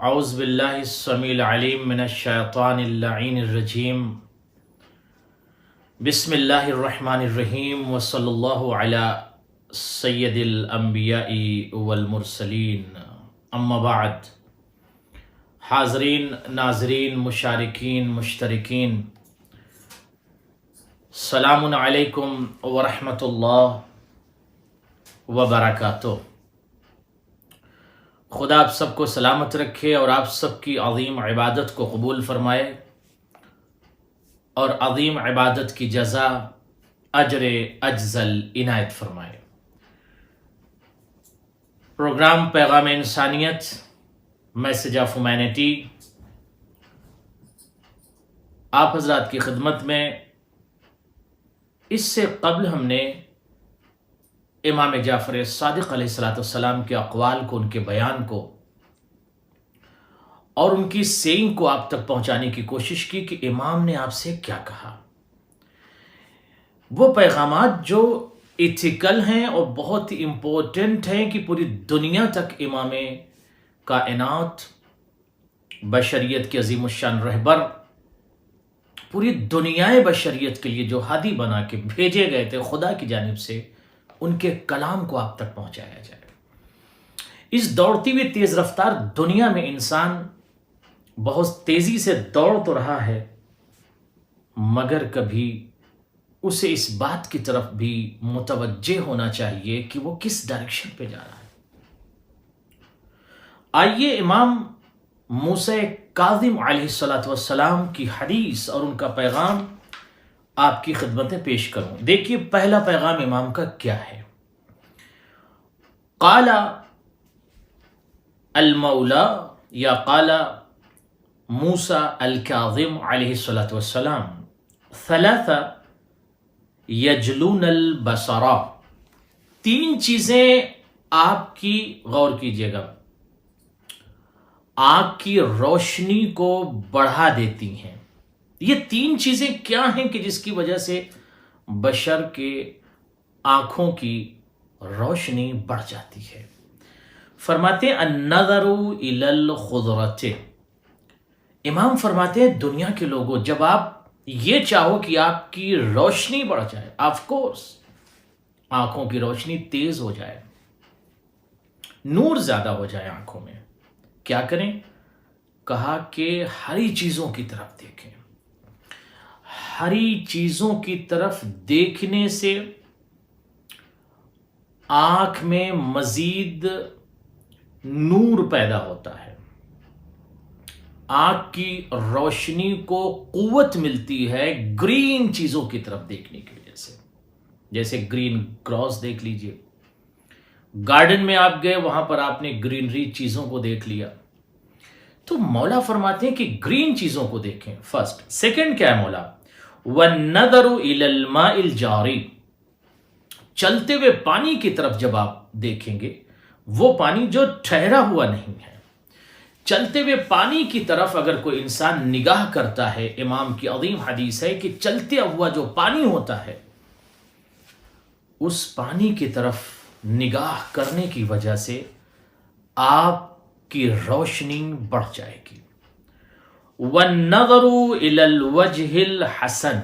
اعوذ باللہ السمیع العلیم من الشیطان اللعین الرجیم بسم اللہ الرحمن الرحیم وصلی اللہ علی سید الانبیاء والمرسلین اما بعد۔ حاضرین، ناظرین، مشارکین، مشترکین، سلام علیکم ورحمۃ اللہ وبرکاتہ۔ خدا آپ سب کو سلامت رکھے اور آپ سب کی عظیم عبادت کو قبول فرمائے اور عظیم عبادت کی جزا اجر اجزل عنایت فرمائے۔ پروگرام پیغام انسانیت، میسج آف ہیومینٹی آپ حضرات کی خدمت میں۔ اس سے قبل ہم نے امام جعفر صادق علیہ السلام کے اقوال کو، ان کے بیان کو اور ان کی سینگ کو آپ تک پہنچانے کی کوشش کی کہ امام نے آپ سے کیا کہا۔ وہ پیغامات جو ایتھیکل ہیں اور بہت ہی امپورٹنٹ ہیں کہ پوری دنیا تک امام کائنات، بشریت کے عظیم الشان رہبر، پوری دنیا بشریت کے لیے جو ہادی بنا کے بھیجے گئے تھے خدا کی جانب سے، ان کے کلام کو آپ تک پہنچایا جائے۔ اس دوڑتی ہوئی تیز رفتار دنیا میں انسان بہت تیزی سے دوڑ تو رہا ہے، مگر کبھی اسے اس بات کی طرف بھی متوجہ ہونا چاہیے کہ وہ کس ڈائریکشن پہ جا رہا ہے۔ آئیے امام موسیٰ کاظم علیہ السلام کی حدیث اور ان کا پیغام آپ کی خدمت میں پیش کروں۔ دیکھیے پہلا پیغام امام کا کیا ہے۔ قال المولا یا قال موسیٰ الکاظم علیہ السلام ثلاثہ یجلون البصر، تین چیزیں آپ کی غور کیجیے گا، آنکھ کی روشنی کو بڑھا دیتی ہیں۔ یہ تین چیزیں کیا ہیں کہ جس کی وجہ سے بشر کے آنکھوں کی روشنی بڑھ جاتی ہے؟ فرماتے ہیں النظر الی الخضرۃ، امام فرماتے ہیں دنیا کے لوگوں، جب آپ یہ چاہو کہ آپ کی روشنی بڑھ جائے، آف کورس آنکھوں کی روشنی تیز ہو جائے، نور زیادہ ہو جائے آنکھوں میں، کیا کریں؟ کہا کہ ہری چیزوں کی طرف دیکھیں۔ ہری چیزوں کی طرف دیکھنے سے آنکھ میں مزید نور پیدا ہوتا ہے، آنکھ کی روشنی کو قوت ملتی ہے گرین چیزوں کی طرف دیکھنے کی وجہ سے۔ جیسے گرین گراس دیکھ لیجئے، گارڈن میں آپ گئے، وہاں پر آپ نے گرینری چیزوں کو دیکھ لیا، تو مولا فرماتے ہیں کہ گرین چیزوں کو دیکھیں فرسٹ۔ سیکنڈ کیا ہے مولا؟ وَالنَّظَرُ إِلَى الْمَاءِ الْجَارِي، چلتے ہوئے پانی کی طرف جب آپ دیکھیں گے، وہ پانی جو ٹھہرا ہوا نہیں ہے، چلتے ہوئے پانی کی طرف اگر کوئی انسان نگاہ کرتا ہے، امام کی عظیم حدیث ہے کہ چلتے ہوا جو پانی ہوتا ہے، اس پانی کی طرف نگاہ کرنے کی وجہ سے آپ کی روشنی بڑھ جائے گی۔ وَالنَّظَرُ إِلَى الْوَجْهِ الْحَسَنِ،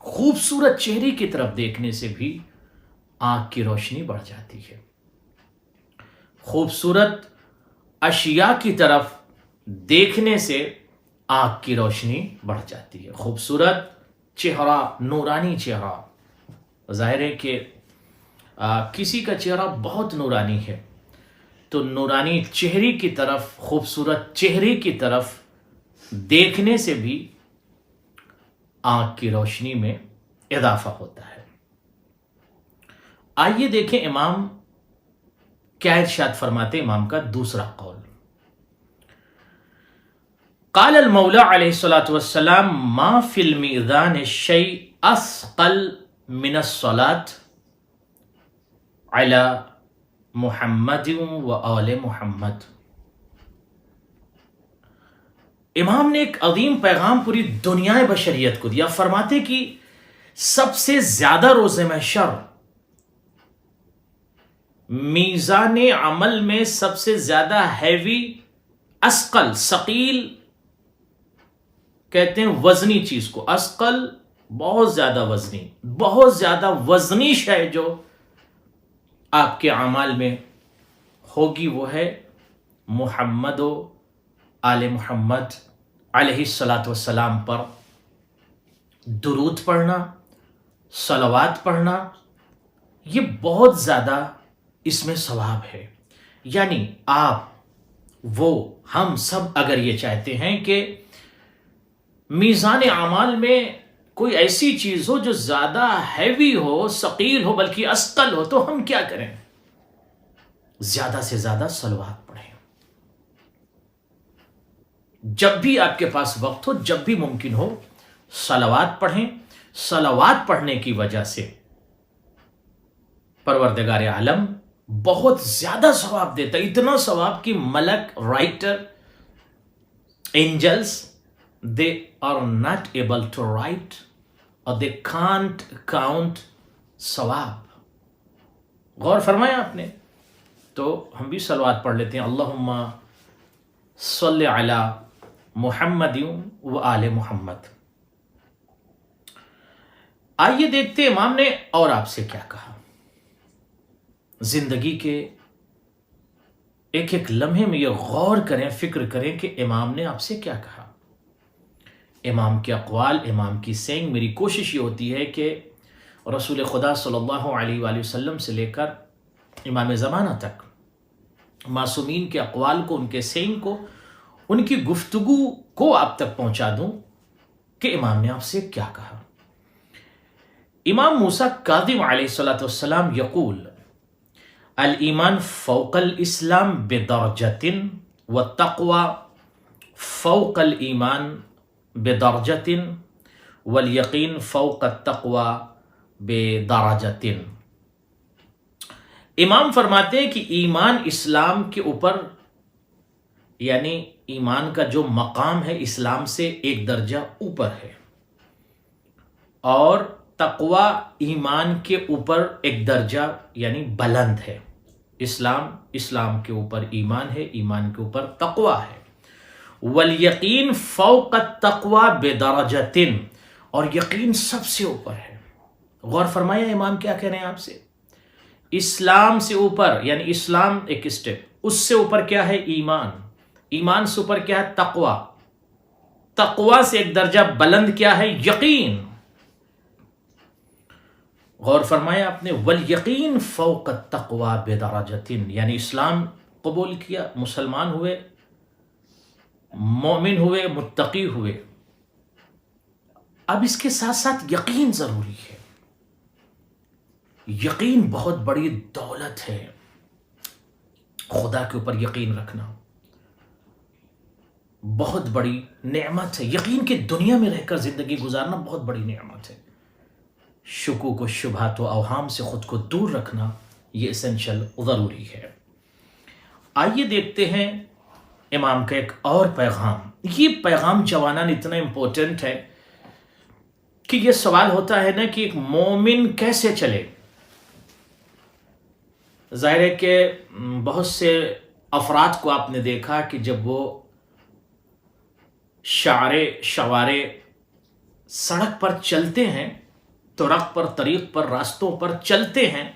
خوبصورت چہرے کی طرف دیکھنے سے بھی آنکھ کی روشنی بڑھ جاتی ہے۔ خوبصورت اشیاء کی طرف دیکھنے سے آنکھ کی روشنی بڑھ جاتی ہے۔ خوبصورت چہرہ، نورانی چہرہ، ظاہر ہے کہ کسی کا چہرہ بہت نورانی ہے تو نورانی چہرے کی طرف، خوبصورت چہرے کی طرف دیکھنے سے بھی آنکھ کی روشنی میں اضافہ ہوتا ہے۔ آئیے دیکھیں امام کیا ارشاد فرماتے، امام کا دوسرا قول۔ قال المولا علیہ السلام ما فی المیزان شیء اثقل من الصلاۃ علی محمد و آل محمد۔ امام نے ایک عظیم پیغام پوری دنیا بشریت کو دیا، فرماتے کہ سب سے زیادہ روز محشر میزان عمل میں سب سے زیادہ ہیوی اسقل، ثقیل کہتے ہیں وزنی چیز کو، اسقل بہت زیادہ وزنی، بہت زیادہ وزنی شے جو آپ کے اعمال میں ہوگی وہ ہے محمد و آل محمد علیہ الصلاۃ والسلام پر درود پڑھنا، صلوات پڑھنا، یہ بہت زیادہ اس میں ثواب ہے۔ یعنی آپ، وہ، ہم سب اگر یہ چاہتے ہیں کہ میزان اعمال میں کوئی ایسی چیز ہو جو زیادہ ہیوی ہو، ثقیل ہو، بلکہ اسقل ہو، تو ہم کیا کریں؟ زیادہ سے زیادہ صلوات پڑھیں۔ جب بھی آپ کے پاس وقت ہو، جب بھی ممکن ہو، صلوات پڑھیں۔ صلوات پڑھنے کی وجہ سے پروردگار عالم بہت زیادہ ثواب دیتا ہے، اتنا ثواب کہ ملک، writer, angels, they are not able to write or they can't count ثواب۔ غور فرمایا آپ نے؟ تو ہم بھی صلوات پڑھ لیتے ہیں، اللہم صلی علی محمد و آل محمد۔ آئیے دیکھتے ہیں امام نے اور آپ سے کیا کہا۔ زندگی کے ایک ایک لمحے میں یہ غور کریں، فکر کریں کہ امام نے آپ سے کیا کہا۔ امام کے اقوال، امام کی سینگ، میری کوشش یہ ہوتی ہے کہ رسول خدا صلی اللہ علیہ وآلہ وسلم سے لے کر امام زمانہ تک معصومین کے اقوال کو، ان کے سینگ کو، ان کی گفتگو کو آپ تک پہنچا دوں کہ امام نے آپ سے کیا کہا۔ امام موسیٰ کاظم علیہ السلام یقول الایمان فوق الاسلام بدرجۃ والتقوی فوق الایمان بدرجۃ والیقین فوق التقوی بدرجۃ۔ امام فرماتے ہیں کہ ایمان اسلام کے اوپر، یعنی ایمان کا جو مقام ہے اسلام سے ایک درجہ اوپر ہے، اور تقوی ایمان کے اوپر ایک درجہ یعنی بلند ہے۔ اسلام کے اوپر ایمان ہے، ایمان کے اوپر تقوی ہے۔ والیقین فوق التقوی بدرجۃ، اور یقین سب سے اوپر ہے۔ غور فرمایا امام کیا کہہ رہے ہیں آپ سے؟ اسلام سے اوپر یعنی اسلام ایک اسٹیپ، اس سے اوپر کیا ہے؟ ایمان، ایمان سے اوپر کیا ہے؟ تقوی، تقوی سے ایک درجہ بلند کیا ہے؟ یقین۔ غور فرمایا آپ نے، والیقین فوق التقوی بدرجۃ، یعنی اسلام قبول کیا، مسلمان ہوئے، مومن ہوئے، متقی ہوئے، اب اس کے ساتھ ساتھ یقین ضروری ہے۔ یقین بہت بڑی دولت ہے، خدا کے اوپر یقین رکھنا بہت بڑی نعمت ہے۔ یقین کی دنیا میں رہ کر زندگی گزارنا بہت بڑی نعمت ہے۔ شکوک و شبہات و اوہام سے خود کو دور رکھنا یہ اسینشل ضروری ہے۔ آئیے دیکھتے ہیں امام کا ایک اور پیغام۔ یہ پیغام جوانان اتنا امپورٹنٹ ہے کہ یہ سوال ہوتا ہے نا کہ ایک مومن کیسے چلے۔ ظاہر ہے کہ بہت سے افراد کو آپ نے دیکھا کہ جب وہ شوارے سڑک پر چلتے ہیں، طرق پر، طریق پر، راستوں پر چلتے ہیں،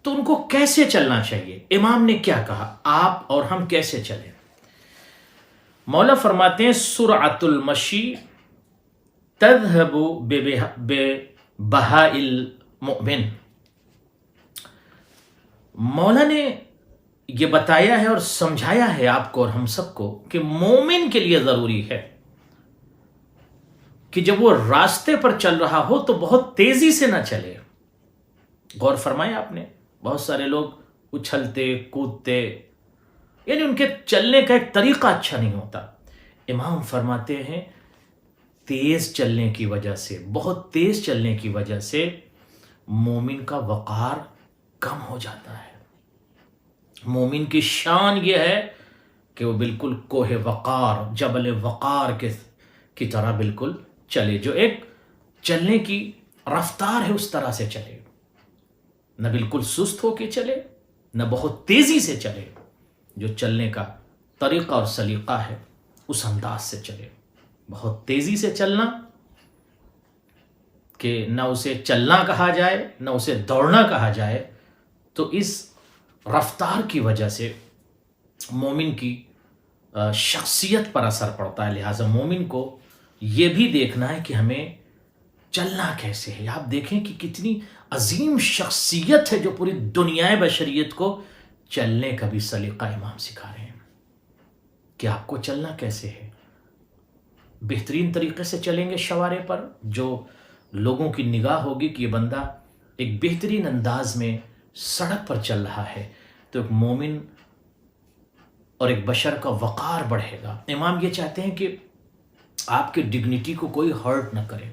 تو ان کو کیسے چلنا چاہیے؟ امام نے کیا کہا؟ آپ اور ہم کیسے چلیں؟ مولا فرماتے ہیں سرعت المشی تذهب ببهاء المؤمن۔ مولا نے یہ بتایا ہے اور سمجھایا ہے آپ کو اور ہم سب کو کہ مومن کے لیے ضروری ہے کہ جب وہ راستے پر چل رہا ہو تو بہت تیزی سے نہ چلے۔ غور فرمایا آپ نے، بہت سارے لوگ اچھلتے کودتے، یعنی ان کے چلنے کا ایک طریقہ اچھا نہیں ہوتا۔ امام فرماتے ہیں تیز چلنے کی وجہ سے، بہت تیز چلنے کی وجہ سے مومن کا وقار کم ہو جاتا ہے۔ مومن کی شان یہ ہے کہ وہ بالکل کوہ وقار، جبل وقار کی طرح بالکل چلے، جو ایک چلنے کی رفتار ہے اس طرح سے چلے، نہ بالکل سست ہو کے چلے، نہ بہت تیزی سے چلے، جو چلنے کا طریقہ اور سلیقہ ہے اس انداز سے چلے. بہت تیزی سے چلنا کہ نہ اسے چلنا کہا جائے نہ اسے دوڑنا کہا جائے، تو اس رفتار کی وجہ سے مومن کی شخصیت پر اثر پڑتا ہے. لہٰذا مومن کو یہ بھی دیکھنا ہے کہ ہمیں چلنا کیسے ہے. آپ دیکھیں کہ کتنی عظیم شخصیت ہے جو پوری دنیا بشریت کو چلنے کا بھی سلیقہ امام سکھا رہے ہیں کہ آپ کو چلنا کیسے ہے. بہترین طریقے سے چلیں گے شوارع پر، جو لوگوں کی نگاہ ہوگی کہ یہ بندہ ایک بہترین انداز میں سڑک پر چل رہا ہے، تو ایک مومن اور ایک بشر کا وقار بڑھے گا. امام یہ چاہتے ہیں کہ آپ کے ڈگنیٹی کو کوئی ہرٹ نہ کرے،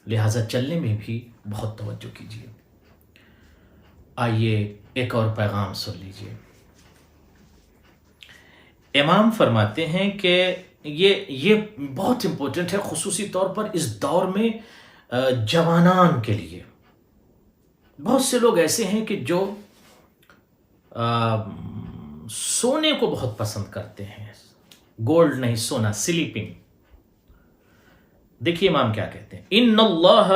لہٰذا چلنے میں بھی بہت توجہ کیجیے. آئیے ایک اور پیغام سن لیجیے. امام فرماتے ہیں کہ یہ بہت امپورٹنٹ ہے، خصوصی طور پر اس دور میں جوانان کے لیے. بہت سے لوگ ایسے ہیں کہ جو سونے کو بہت پسند کرتے ہیں، گولڈ نہیں، سونا، سلیپنگ. دیکھیے امام کیا کہتے ہیں، ان اللہ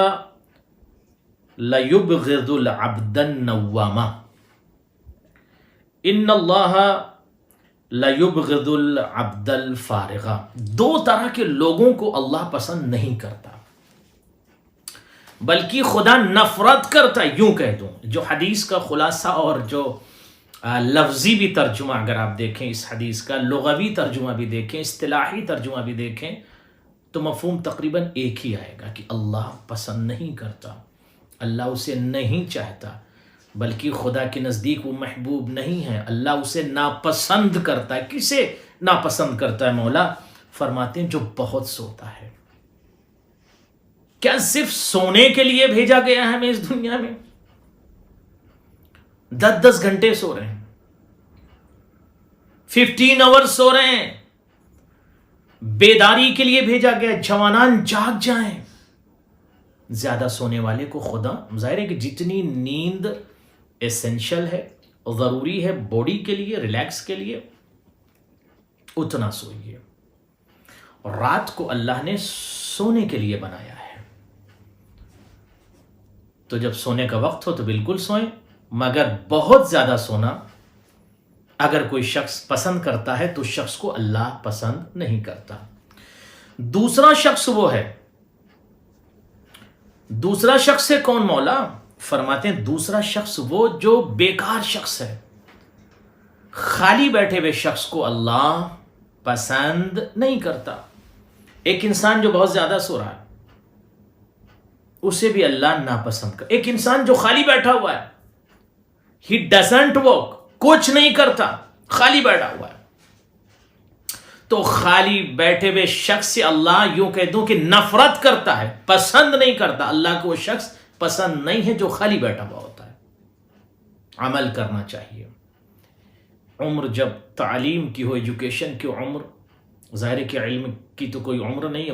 لیبغض العبد النوامہ، ان اللہ لیبغض العبد الفارغہ. دو طرح کے لوگوں کو اللہ پسند نہیں کرتا، بلکہ خدا نفرت کرتا ہے. یوں کہہ دوں، جو حدیث کا خلاصہ اور جو لفظی بھی ترجمہ اگر آپ دیکھیں اس حدیث کا، لغوی ترجمہ بھی دیکھیں، اصطلاحی ترجمہ بھی دیکھیں، تو مفہوم تقریباً ایک ہی آئے گا کہ اللہ پسند نہیں کرتا، اللہ اسے نہیں چاہتا، بلکہ خدا کے نزدیک وہ محبوب نہیں ہے، اللہ اسے ناپسند کرتا ہے. کسے ناپسند کرتا ہے مولا؟ فرماتے ہیں جو بہت سوتا ہے. کیا صرف سونے کے لیے بھیجا گیا ہے ہمیں اس دنیا میں؟ 10 گھنٹے سو رہے ہیں، 15 آورز سو رہے ہیں. بیداری کے لیے بھیجا گیا. جوانان جاگ جائیں. زیادہ سونے والے کو خدا، ظاہر ہے کہ جتنی نیند ایسنشل ہے، ضروری ہے باڈی کے لیے، ریلیکس کے لیے، اتنا سوئیے. رات کو اللہ نے سونے کے لیے بنایا ہے، تو جب سونے کا وقت ہو تو بالکل سوئیں، مگر بہت زیادہ سونا اگر کوئی شخص پسند کرتا ہے تو شخص کو اللہ پسند نہیں کرتا. دوسرا شخص وہ ہے، دوسرا شخص ہے کون مولا؟ فرماتے ہیں دوسرا شخص وہ جو بیکار شخص ہے، خالی بیٹھے ہوئے شخص کو اللہ پسند نہیں کرتا. ایک انسان جو بہت زیادہ سو رہا ہے اسے بھی اللہ ناپسند کرتا. ایک انسان جو خالی بیٹھا ہوا ہے، ہی ڈزنٹ ورک، کچھ نہیں کرتا، خالی بیٹھا ہوا ہے، تو خالی بیٹھے ہوئے شخص سے اللہ یوں کہہ دوں کہ نفرت کرتا ہے، پسند نہیں کرتا. اللہ کو وہ شخص پسند نہیں ہے جو خالی بیٹھا ہوا ہوتا ہے. عمل کرنا چاہیے. عمر جب تعلیم کی ہو، ایجوکیشن کی عمر، ظاہر ہے کہ علم کی تو کوئی عمر نہیں،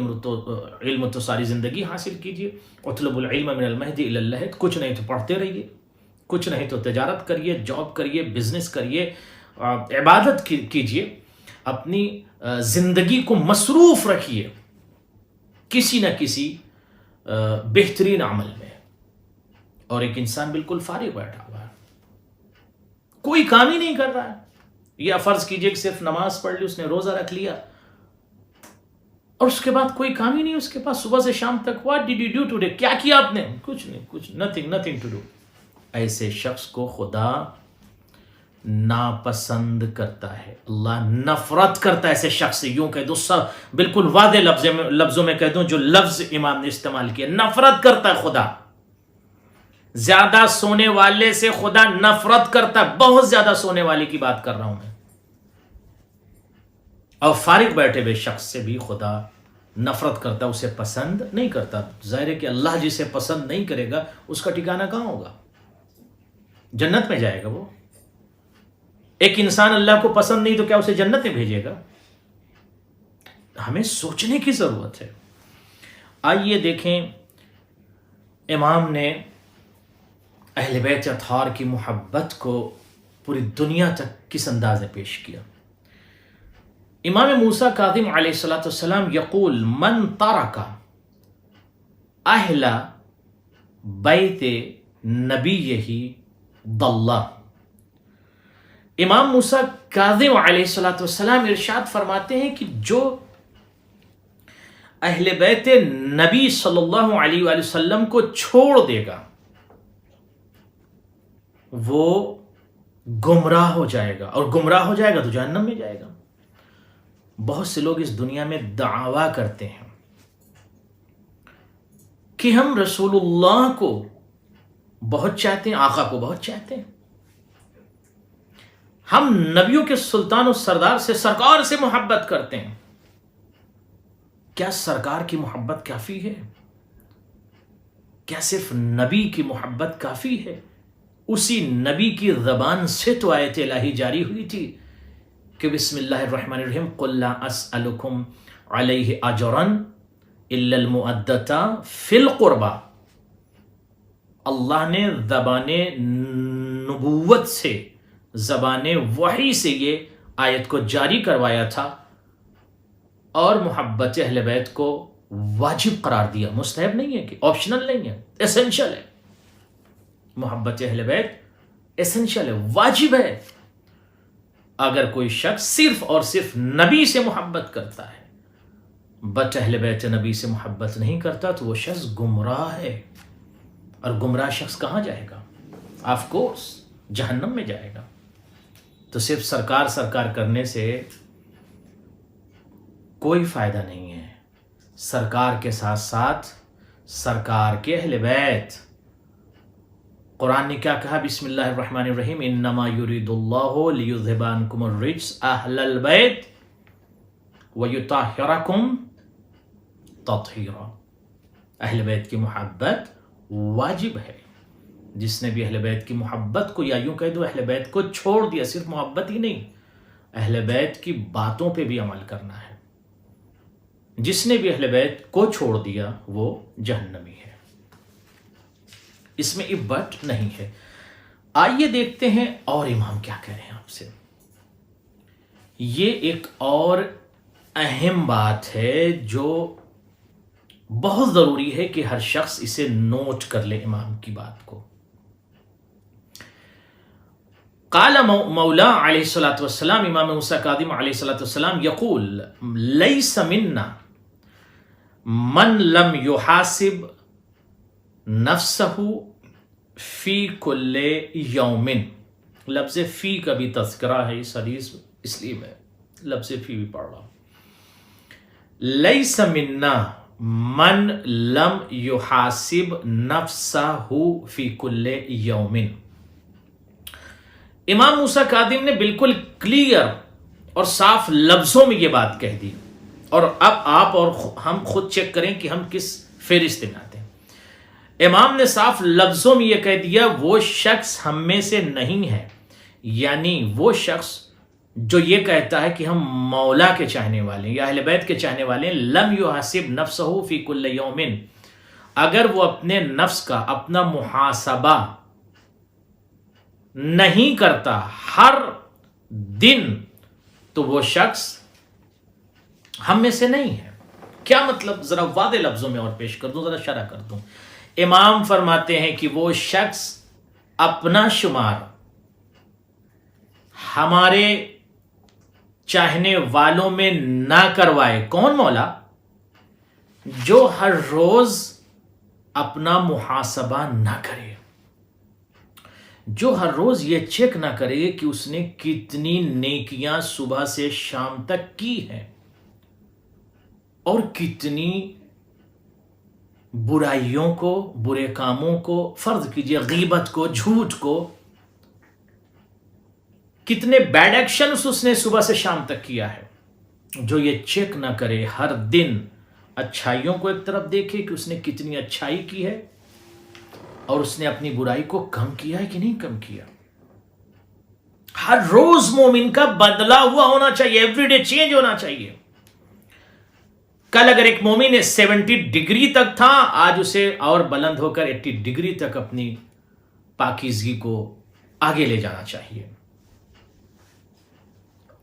علم تو ساری زندگی حاصل کیجیے. اطلب العلم من المہد الی اللحد. کچھ نہیں تو پڑھتے رہیے، کچھ نہیں تو تجارت کریے، جاب کریے، بزنس کریے، عبادت کیجیے. اپنی زندگی کو مصروف رکھیے کسی نہ کسی بہترین عمل میں. اور ایک انسان بالکل فارغ بیٹھا ہوا ہے، کوئی کام ہی نہیں کر رہا ہے. یا فرض کیجئے کہ صرف نماز پڑھ لی، اس نے روزہ رکھ لیا اور اس کے بعد کوئی کام ہی نہیں اس کے پاس، صبح سے شام تک. What did you do today? کیا کیا آپ نے؟ کچھ نہیں، کچھ نتھنگ ٹو ڈو. ایسے شخص کو خدا ناپسند کرتا ہے، اللہ نفرت کرتا ہے ایسے شخص سے. یوں کہہ دو، سب بالکل واضح لفظوں میں کہہ دوں جو لفظ امام نے استعمال کیا، نفرت کرتا ہے خدا. زیادہ سونے والے سے خدا نفرت کرتا ہے. بہت زیادہ سونے والے کی بات کر رہا ہوں میں. اور فارغ بیٹھے ہوئے شخص سے بھی خدا نفرت کرتا، اسے پسند نہیں کرتا. ظاہر ہے کہ اللہ جسے پسند نہیں کرے گا اس کا ٹھکانہ کہاں ہوگا؟ جنت میں جائے گا وہ. ایک انسان اللہ کو پسند نہیں تو کیا اسے جنت میں بھیجے گا؟ ہمیں سوچنے کی ضرورت ہے. آئیے دیکھیں، امام نے اہل بیت اطہار کی محبت کو پوری دنیا تک کس انداز میں پیش کیا. امام موسیٰ کاظم علیہ السلام یقول من ترک اہل بیت نبیہ ضل. امام موسیٰ کاظم علیہ السلام ارشاد فرماتے ہیں کہ جو اہل بیت نبی صلی اللہ علیہ وآلہ وسلم کو چھوڑ دے گا وہ گمراہ ہو جائے گا، اور گمراہ ہو جائے گا تو جہنم میں جائے گا. بہت سے لوگ اس دنیا میں دعویٰ کرتے ہیں کہ ہم رسول اللہ کو بہت چاہتے ہیں، آقا کو بہت چاہتے ہیں، ہم نبیوں کے سلطان و سردار سے، سرکار سے محبت کرتے ہیں. کیا سرکار کی محبت کافی ہے؟ کیا صرف نبی کی محبت کافی ہے؟ اسی نبی کی زبان سے تو آیت الہی جاری ہوئی تھی کہ بسم اللہ الرحمن الرحیم قل لا اسألکم علیہ اجرا الا المودۃ فی القربى. اللہ نے زبان نبوت سے، زبان وحی سے یہ آیت کو جاری کروایا تھا اور محبت اہل بیت کو واجب قرار دیا. مستحب نہیں ہے، کہ آپشنل نہیں ہے، ایسنشل ہے. محبت اہل بیت ایسنشل ہے، واجب ہے. اگر کوئی شخص صرف اور صرف نبی سے محبت کرتا ہے بٹ اہل بیت نبی سے محبت نہیں کرتا تو وہ شخص گمراہ ہے. اور گمراہ شخص کہاں جائے گا؟ آف کورس جہنم میں جائے گا. تو صرف سرکار کرنے سے کوئی فائدہ نہیں ہے. سرکار کے ساتھ ساتھ سرکار کے اہل بیت. قرآن نے کیا کہا؟ بسم اللہ الرحمن الرحیم انما یرید اللہ لیذھب عنکم الرجس اہل البیت ویطہرکم تطہیرا. اہل بیت کی محبت واجب ہے. جس نے بھی اہل بیت کی محبت کو، یا یوں کہہ دو اہل بیت کو چھوڑ دیا، صرف محبت ہی نہیں، اہل بیت کی باتوں پہ بھی عمل کرنا ہے. جس نے بھی اہل بیت کو چھوڑ دیا وہ جہنمی ہے. اس میں ایف بٹ نہیں ہے. آئیے دیکھتے ہیں اور امام کیا کہہ رہے ہیں آپ سے. یہ ایک اور اہم بات ہے جو بہت ضروری ہے کہ ہر شخص اسے نوٹ کر لے امام کی بات کو. قال مولا علیہ الصلوۃ والسلام، امام موسیٰ کاظم علیہ الصلوۃ والسلام یقول لیس منا من لم یحاسب نفسہ فی کل یوم. لفظ فی کا بھی تذکرہ ہے اس حدیث، اس لیے میں لفظ فی بھی پڑھ رہا ہوں. لیس منا من لم یحاسب نفسہ فی کل یوم. امام موسیٰ کاظم نے بالکل کلیئر اور صاف لفظوں میں یہ بات کہہ دی. اور اب آپ اور ہم خود چیک کریں کہ ہم کس فہرست میں آتے ہیں. امام نے صاف لفظوں میں یہ کہہ دیا وہ شخص ہم میں سے نہیں ہے، یعنی وہ شخص جو یہ کہتا ہے کہ ہم مولا کے چاہنے والے ہیں یا اہل بیت کے چاہنے والے ہیں. لم یحاسب نفسہ فی کل یوم، اگر وہ اپنے نفس کا اپنا محاسبہ نہیں کرتا ہر دن تو وہ شخص ہم میں سے نہیں ہے. کیا مطلب؟ ذرا واضح لفظوں میں اور پیش کر دوں، ذرا شرح کر دوں. امام فرماتے ہیں کہ وہ شخص اپنا شمار ہمارے چاہنے والوں میں نہ کروائے. کون؟ مولا. جو ہر روز اپنا محاسبہ نہ کرے، جو ہر روز یہ چیک نہ کرے کہ اس نے کتنی نیکیاں صبح سے شام تک کی ہیں اور کتنی برائیوں کو، برے کاموں کو، فرض کیجئے غیبت کو، جھوٹ کو، کتنے بیڈ ایکشنز اس نے صبح سے شام تک کیا ہے. جو یہ چیک نہ کرے، ہر دن اچھائیوں کو ایک طرف دیکھے کہ اس نے کتنی اچھائی کی ہے اور اس نے اپنی برائی کو کم کیا ہے کہ نہیں کم کیا. ہر روز مومن کا بدلا ہوا ہونا چاہیے، ایوری ڈے چینج ہونا چاہیے. کل اگر ایک مومن 70 ڈگری تک تھا، آج اسے اور بلند ہو کر 80 ڈگری تک اپنی پاکیزگی کو آگے لے جانا چاہیے.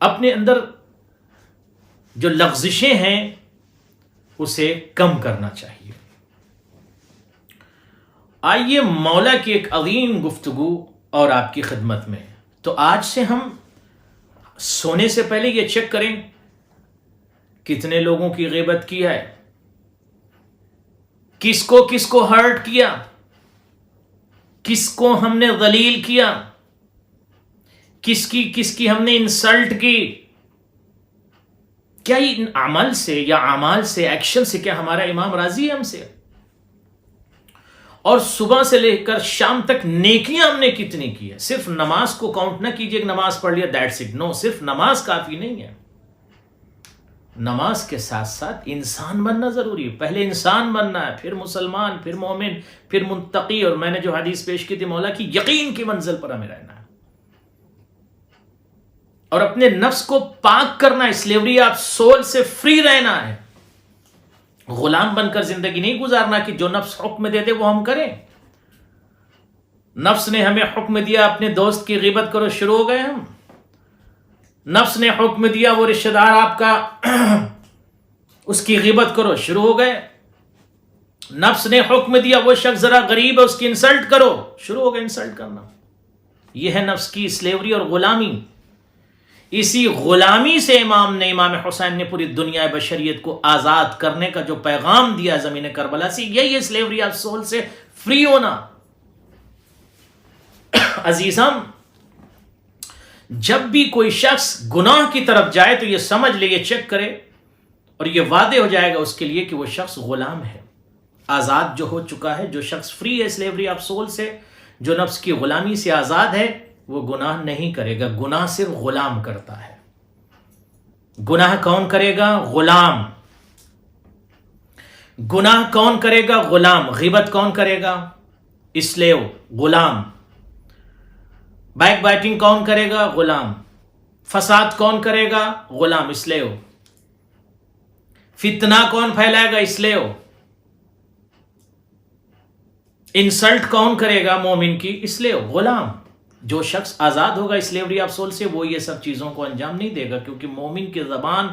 اپنے اندر جو لغزشیں ہیں اسے کم کرنا چاہیے. آئیے مولا کی ایک عظیم گفتگو اور آپ کی خدمت میں. تو آج سے ہم سونے سے پہلے یہ چیک کریں کتنے لوگوں کی غیبت کی ہے, کس کو ہرٹ کیا, کس کو ہم نے ذلیل کیا, کس کی ہم نے انسلٹ کی. کیا یہ عمل سے یا اعمال سے, ایکشن سے, کیا ہمارا امام راضی ہے ہم سے؟ اور صبح سے لے کر شام تک نیکیاں ہم نے کتنی کی ہے؟ صرف نماز کو کاؤنٹ نہ کیجئے کہ نماز پڑھ لیا دیٹس اٹ. نو, صرف نماز کافی نہیں ہے. نماز کے ساتھ ساتھ انسان بننا ضروری ہے. پہلے انسان بننا ہے, پھر مسلمان, پھر مومن, پھر منتقی, اور میں نے جو حدیث پیش کی تھی مولا کی, یقین کی منزل پر ہمیں رہنا ہے اور اپنے نفس کو پاک کرنا ہے. سلیوری آف سول سے فری رہنا ہے. غلام بن کر زندگی نہیں گزارنا کہ جو نفس حکم دے دے وہ ہم کریں. نفس نے ہمیں حکم دیا اپنے دوست کی غیبت کرو, شروع ہو گئے ہم. نفس نے حکم دیا وہ رشتہ دار آپ کا اس کی غیبت کرو, شروع ہو گئے. نفس نے حکم دیا وہ شخص ذرا غریب ہے اس کی انسلٹ کرو, شروع ہو گئے انسلٹ کرنا. یہ ہے نفس کی سلیوری اور غلامی. اسی غلامی سے امام حسین نے پوری دنیا بشریت کو آزاد کرنے کا جو پیغام دیا زمین کربلا سے, یہی ہے سلیوری آف سول سے فری ہونا. عزیزم, جب بھی کوئی شخص گناہ کی طرف جائے تو یہ سمجھ لے, یہ چیک کرے اور یہ واضح ہو جائے گا اس کے لیے کہ وہ شخص غلام ہے. آزاد جو ہو چکا ہے, جو شخص فری ہے سلیوری آف سول سے, جو نفس کی غلامی سے آزاد ہے, وہ گناہ نہیں کرے گا. گناہ صرف غلام کرتا ہے. گناہ کون کرے گا؟ غلام. گناہ کون کرے گا؟ غلام. غیبت کون کرے گا؟ اسلیو, غلام. بیک بائٹنگ کون کرے گا؟ غلام. فساد کون کرے گا؟ غلام, اسلیو. فتنہ کون پھیلائے گا؟ اسلیو. انسلٹ کون کرے گا مومن کی؟ اسلیو, غلام. جو شخص آزاد ہوگا سلیوری آف سول سے وہ یہ سب چیزوں کو انجام نہیں دے گا, کیونکہ مومن کی زبان,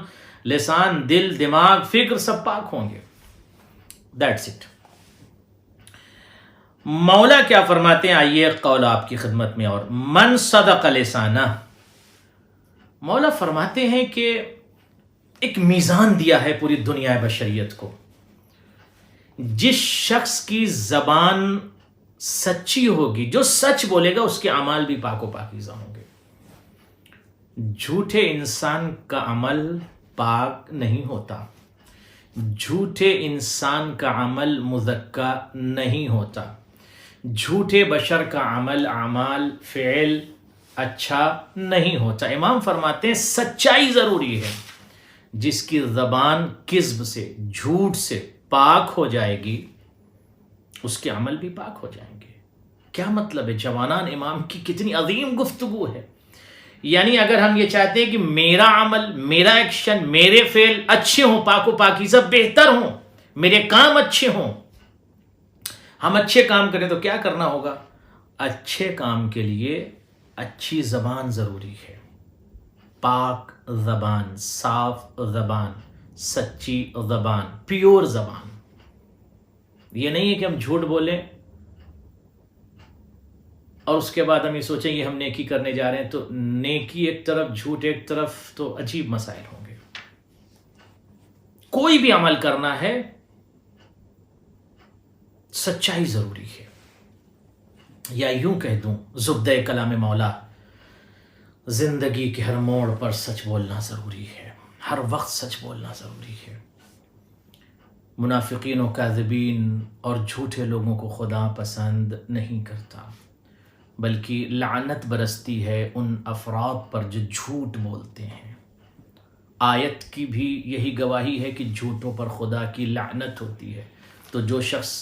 لسان, دل, دماغ, فکر سب پاک ہوں گے. That's it. مولا کیا فرماتے ہیں, آئیے ایک قول آپ کی خدمت میں. اور من صدق لسانہ, مولا فرماتے ہیں کہ ایک میزان دیا ہے پوری دنیا بشریت کو. جس شخص کی زبان سچی ہوگی, جو سچ بولے گا, اس کے اعمال بھی پاک و پاکیزہ ہوں گے. جھوٹے انسان کا عمل پاک نہیں ہوتا. جھوٹے انسان کا عمل مزکا نہیں ہوتا. جھوٹے بشر کا عمل, اعمال, فعل اچھا نہیں ہوتا. امام فرماتے ہیں سچائی ضروری ہے. جس کی زبان کذب سے, جھوٹ سے پاک ہو جائے گی, اس کے عمل بھی پاک ہو جائیں گے. کیا مطلب ہے؟ جوانان, امام کی کتنی عظیم گفتگو ہے. یعنی اگر ہم یہ چاہتے ہیں کہ میرا عمل, میرا ایکشن, میرے فعل اچھے ہوں, پاک و پاکیزہ بہتر ہوں, میرے کام اچھے ہوں, ہم اچھے کام کریں تو کیا کرنا ہوگا؟ اچھے کام کے لیے اچھی زبان ضروری ہے. پاک زبان, صاف زبان, سچی زبان, پیور زبان. یہ نہیں ہے کہ ہم جھوٹ بولیں اور اس کے بعد ہم یہ سوچیں کہ ہم نیکی کرنے جا رہے ہیں, تو نیکی ایک طرف, جھوٹ ایک طرف, تو عجیب مسائل ہوں گے. کوئی بھی عمل کرنا ہے سچائی ضروری ہے. یا یوں کہہ دوں, زبدہ کلام مولا, زندگی کے ہر موڑ پر سچ بولنا ضروری ہے. ہر وقت سچ بولنا ضروری ہے. منافقین و کاذبین اور جھوٹے لوگوں کو خدا پسند نہیں کرتا, بلکہ لعنت برستی ہے ان افراد پر جو جھوٹ بولتے ہیں. آیت کی بھی یہی گواہی ہے کہ جھوٹوں پر خدا کی لعنت ہوتی ہے. تو جو شخص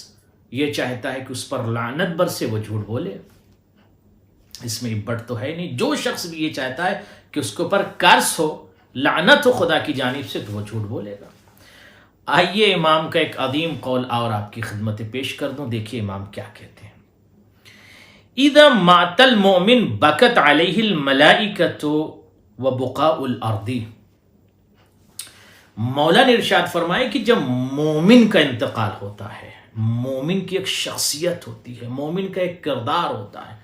یہ چاہتا ہے کہ اس پر لعنت برسے وہ جھوٹ بولے, اس میں عبرت تو ہے نہیں. جو شخص بھی یہ چاہتا ہے کہ اس کے اوپر قرض ہو, لعنت ہو خدا کی جانب سے, تو وہ جھوٹ بولے گا. آئیے امام کا ایک عظیم قول اور آپ کی خدمت پیش کر دوں. دیکھیے امام کیا کہتے ہیں. اذا مات المؤمن بکت علیہ الملائکۃ وبقاء الارض. مولا نے ارشاد فرمائے کہ جب مومن کا انتقال ہوتا ہے، مومن کی ایک شخصیت ہوتی ہے، مومن کا ایک کردار ہوتا ہے،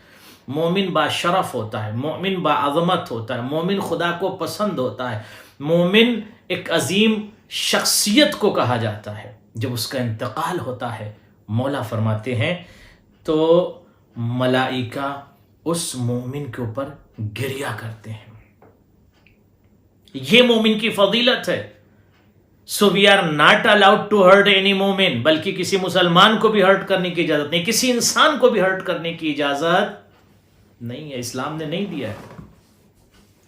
مومن باشرف ہوتا ہے، مومن باعظمت ہوتا ہے، مومن خدا کو پسند ہوتا ہے، مومن ایک عظیم شخصیت کو کہا جاتا ہے. جب اس کا انتقال ہوتا ہے، مولا فرماتے ہیں تو ملائکہ اس مومن کے اوپر گریہ کرتے ہیں. یہ مومن کی فضیلت ہے. So we are not allowed to hurt any مومن، بلکہ کسی مسلمان کو بھی ہرٹ کرنے کی اجازت نہیں، کسی انسان کو بھی ہرٹ کرنے کی اجازت نہیں ہے، اسلام نے نہیں دیا ہے.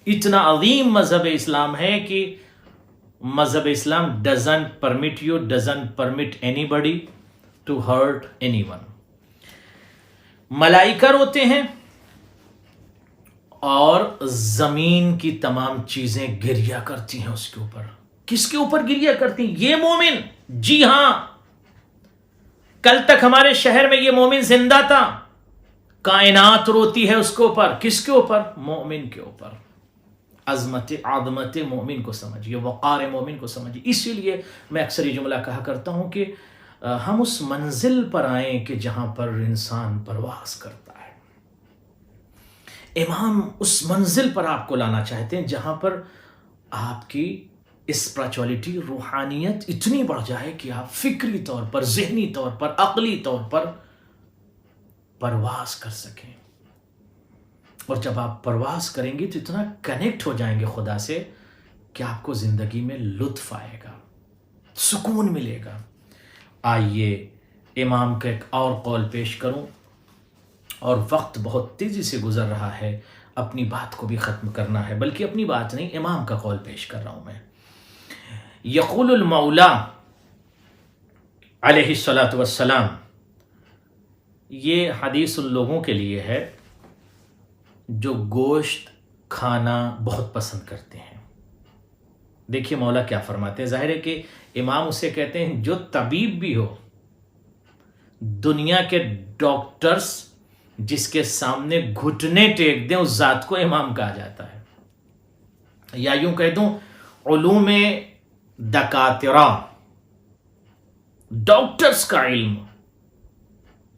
اتنا عظیم مذہب اسلام ہے کہ مذہب اسلام doesn't permit you, doesn't permit anybody to hurt anyone. ملائکہ روتے ہیں اور زمین کی تمام چیزیں گریہ کرتی ہیں اس کے اوپر. کس کے اوپر گریہ کرتی ہیں؟ یہ مومن. جی ہاں، کل تک ہمارے شہر میں یہ مومن زندہ تھا. کائنات روتی ہے اس کے اوپر. کس کے اوپر؟ مومن کے اوپر. عظمت عظمت مومن کو سمجھیے، وقار مومن کو سمجھیے. اسی لیے میں اکثر یہ جملہ کہا کرتا ہوں کہ ہم اس منزل پر آئیں کہ جہاں پر انسان پرواز کرتا ہے. امام اس منزل پر آپ کو لانا چاہتے ہیں جہاں پر آپ کی اسپرچولیٹی، روحانیت اتنی بڑھ جائے کہ آپ فکری طور پر، ذہنی طور پر، عقلی طور پر پرواز کر سکیں. اور جب آپ پرواز کریں گے تو اتنا کنیکٹ ہو جائیں گے خدا سے کہ آپ کو زندگی میں لطف آئے گا، سکون ملے گا. آئیے امام کا ایک اور قول پیش کروں، اور وقت بہت تیزی سے گزر رہا ہے، اپنی بات کو بھی ختم کرنا ہے، بلکہ اپنی بات نہیں، امام کا قول پیش کر رہا ہوں میں. یقول المولا علیہ الصلاۃ والسلام. یہ حدیث ان لوگوں کے لیے ہے جو گوشت کھانا بہت پسند کرتے ہیں. دیکھیے مولا کیا فرماتے ہیں. ظاہر ہے کہ امام اسے کہتے ہیں جو طبیب بھی ہو، دنیا کے ڈاکٹرز جس کے سامنے گھٹنے ٹیک دیں، اس ذات کو امام کہا جاتا ہے. یا یوں کہہ دوں علوم دکاترہ، ڈاکٹرز کا علم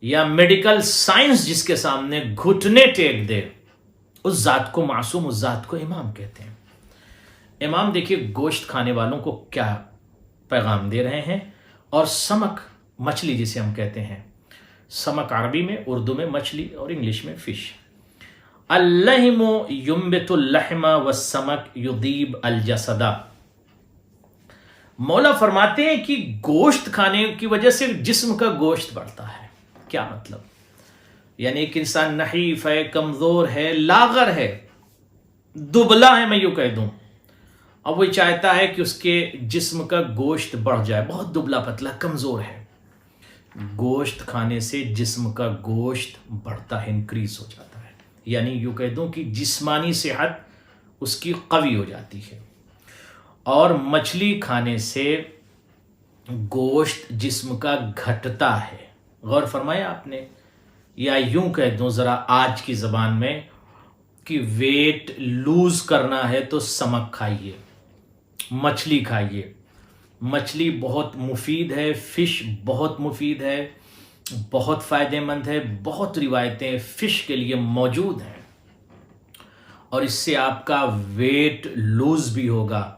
یا میڈیکل سائنس جس کے سامنے گھٹنے ٹیک دے، اس ذات کو معصوم، اس ذات کو امام کہتے ہیں. امام دیکھیے گوشت کھانے والوں کو کیا پیغام دے رہے ہیں. اور سمک، مچھلی جسے ہم کہتے ہیں، سمک عربی میں، اردو میں مچھلی اور انگلش میں فش. اللحم ينبت اللحم والسمک يذيب الجسد. مولا فرماتے ہیں کہ گوشت کھانے کی وجہ سے جسم کا گوشت بڑھتا ہے. کیا مطلب؟ یعنی ایک انسان نحیف ہے، کمزور ہے، لاغر ہے، دبلا ہے، میں یوں کہہ دوں، اب وہ چاہتا ہے کہ اس کے جسم کا گوشت بڑھ جائے. بہت دبلا پتلا، کمزور ہے. گوشت کھانے سے جسم کا گوشت بڑھتا ہے، انکریز ہو جاتا ہے. یعنی یوں کہہ دوں کہ جسمانی صحت اس کی قوی ہو جاتی ہے. اور مچھلی کھانے سے گوشت جسم کا گھٹتا ہے. غور فرمایا آپ نے؟ یا یوں کہہ دوں ذرا آج کی زبان میں کہ ویٹ لوز کرنا ہے تو سمک کھائیے، مچھلی کھائیے. مچھلی بہت مفید ہے، فش بہت مفید ہے، بہت فائدہ مند ہے. بہت روایتیں فش کے لیے موجود ہیں، اور اس سے آپ کا ویٹ لوز بھی ہوگا.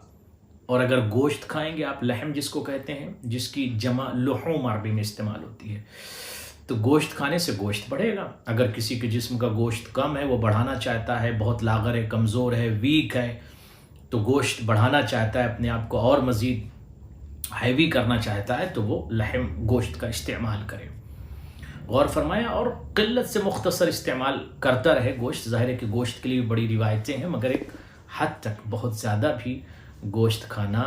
اور اگر گوشت کھائیں گے آپ، لحم جس کو کہتے ہیں، جس کی جمع لحوم عربی میں استعمال ہوتی ہے، تو گوشت کھانے سے گوشت بڑھے گا. اگر کسی کے جسم کا گوشت کم ہے، وہ بڑھانا چاہتا ہے، بہت لاغر ہے، کمزور ہے، ویک ہے، تو گوشت بڑھانا چاہتا ہے، اپنے آپ کو اور مزید ہیوی کرنا چاہتا ہے، تو وہ لحم گوشت کا استعمال کرے. غور فرمایا. اور قلت سے مختصر استعمال کرتا رہے گوشت. ظاہر ہے کہ گوشت کے لیے بڑی روایتیں ہیں، مگر ایک حد تک، بہت زیادہ بھی گوشت کھانا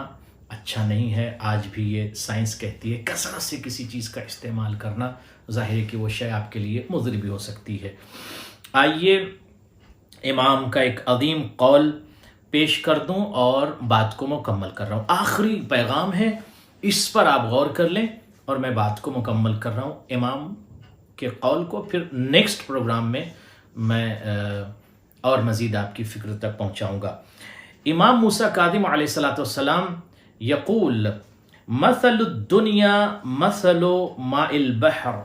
اچھا نہیں ہے. آج بھی یہ سائنس کہتی ہے کثرت سے کسی چیز کا استعمال کرنا، ظاہر ہے کہ وہ شے آپ کے لیے مضر بھی ہو سکتی ہے. آئیے امام کا ایک عظیم قول پیش کر دوں اور بات کو مکمل کر رہا ہوں. آخری پیغام ہے، اس پر آپ غور کر لیں اور میں بات کو مکمل کر رہا ہوں. امام کے قول کو پھر نیکسٹ پروگرام میں اور مزید آپ کی فکر تک پہنچاؤں گا۔ امام موسیٰ کاظم علیہ الصلوۃ والسلام یقول مثل الدنیا مثل ماء البحر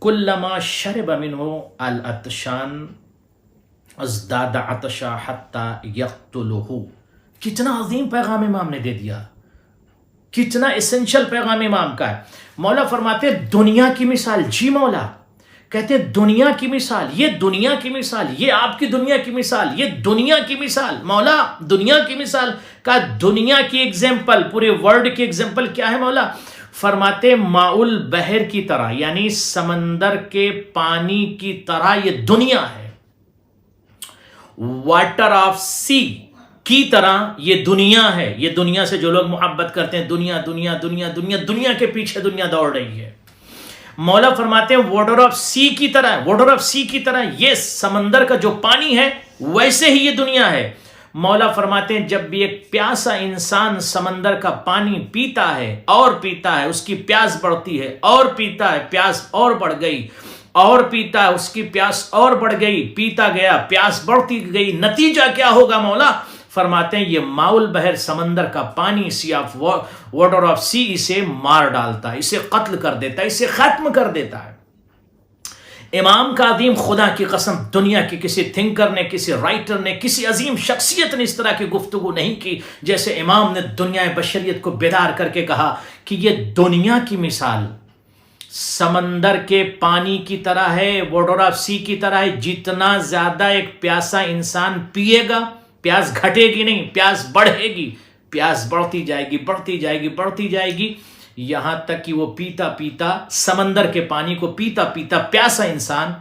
کلما شرب منہ العطشان ازداد عطشا حتی یقتلہ۔ کتنا عظیم پیغام امام نے دے دیا، کتنا اسینشل پیغام امام کا ہے۔ مولا فرماتے دنیا کی مثال، جی مولا کہتے دنیا کی مثال، یہ دنیا کی مثال، یہ آپ کی دنیا کی مثال، یہ دنیا کی مثال، مولا دنیا کی مثال کا دنیا کی ایگزامپل، پورے ورلڈ کی ایگزامپل کیا ہے مولا؟ فرماتے ماء البحر کی طرح، یعنی سمندر کے پانی کی طرح یہ دنیا ہے، واٹر آف سی کی طرح یہ دنیا ہے۔ یہ دنیا سے جو لوگ محبت کرتے ہیں، دنیا دنیا دنیا دنیا دنیا کے پیچھے دنیا دوڑ رہی ہے۔ مولا فرماتے ہیں واٹر آف سی کی طرح، واٹر آف سی کی طرح یہ سمندر کا جو پانی ہے ویسے ہی یہ دنیا ہے۔ مولا فرماتے ہیں جب بھی ایک پیاسا انسان سمندر کا پانی پیتا ہے اور پیتا ہے، اس کی پیاس بڑھتی ہے، اور پیتا ہے، پیاس اور بڑھ گئی، اور پیتا ہے، اس کی پیاس اور بڑھ گئی، پیتا گیا، پیاس بڑھتی گئی، نتیجہ کیا ہوگا مولا؟ فرماتے ہیں یہ ماء البحر سمندر کا پانی، سی آف واٹر آف سی، اسے مار ڈالتا ہے، اسے قتل کر دیتا ہے، اسے ختم کر دیتا ہے۔ امام کاظم خدا کی قسم دنیا کی کسی تھنکر نے، کسی رائٹر نے، کسی عظیم شخصیت نے اس طرح کی گفتگو نہیں کی جیسے امام نے دنیا بشریت کو بیدار کر کے کہا کہ یہ دنیا کی مثال سمندر کے پانی کی طرح ہے، واٹر آف سی کی طرح ہے۔ جتنا زیادہ ایک پیاسا انسان پیے گا، پیاس گھٹے گی نہیں، پیاس بڑھے گی، پیاس بڑھتی جائے گی، بڑھتی جائے گی، بڑھتی جائے گی، یہاں تک کہ وہ پیتا پیتا سمندر کے پانی کو پیتا پیتا پیاسا انسان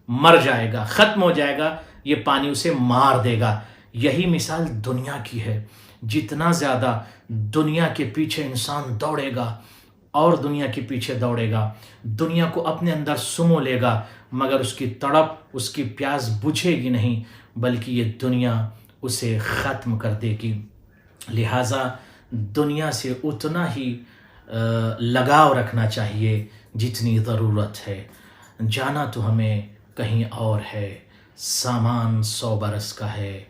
مر جائے گا، ختم ہو جائے گا، یہ پانی اسے مار دے گا۔ یہی مثال دنیا کی ہے۔ جتنا زیادہ دنیا کے پیچھے انسان دوڑے گا اور دنیا کے پیچھے دوڑے گا، دنیا کو اپنے اندر سمو لے گا، مگر اس کی تڑپ، اس کی پیاس بجھے گی نہیں، بلکہ یہ دنیا اسے ختم کر دے گی۔ لہٰذا دنیا سے اتنا ہی لگاؤ رکھنا چاہیے جتنی ضرورت ہے۔ جانا تو ہمیں کہیں اور ہے، سامان 100 برس کا ہے،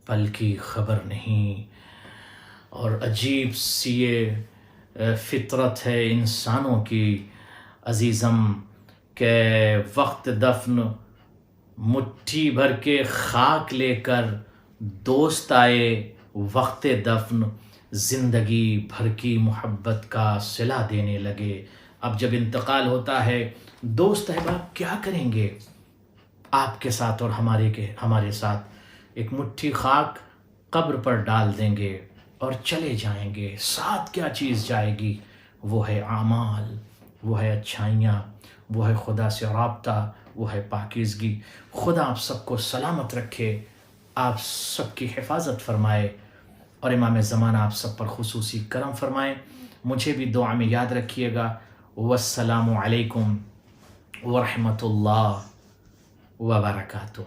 پل کی خبر نہیں۔ اور عجیب سی یہ فطرت ہے انسانوں کی عزیزم کہ وقت دفن مٹھی بھر کے خاک لے کر دوست آئے، وقت دفن زندگی بھر کی محبت کا صلہ دینے لگے۔ اب جب انتقال ہوتا ہے، دوست احباب کیا کریں گے آپ کے ساتھ اور ہمارے ساتھ؟ ایک مٹھی خاک قبر پر ڈال دیں گے اور چلے جائیں گے۔ ساتھ کیا چیز جائے گی؟ وہ ہے اعمال، وہ ہے اچھائیاں، وہ ہے خدا سے رابطہ، وہ ہے پاکیزگی۔ خدا آپ سب کو سلامت رکھے، آپ سب کی حفاظت فرمائے، اور امام زمانہ آپ سب پر خصوصی کرم فرمائے۔ مجھے بھی دعا میں یاد رکھیے گا۔ والسلام علیکم ورحمۃ اللہ وبرکاتہ۔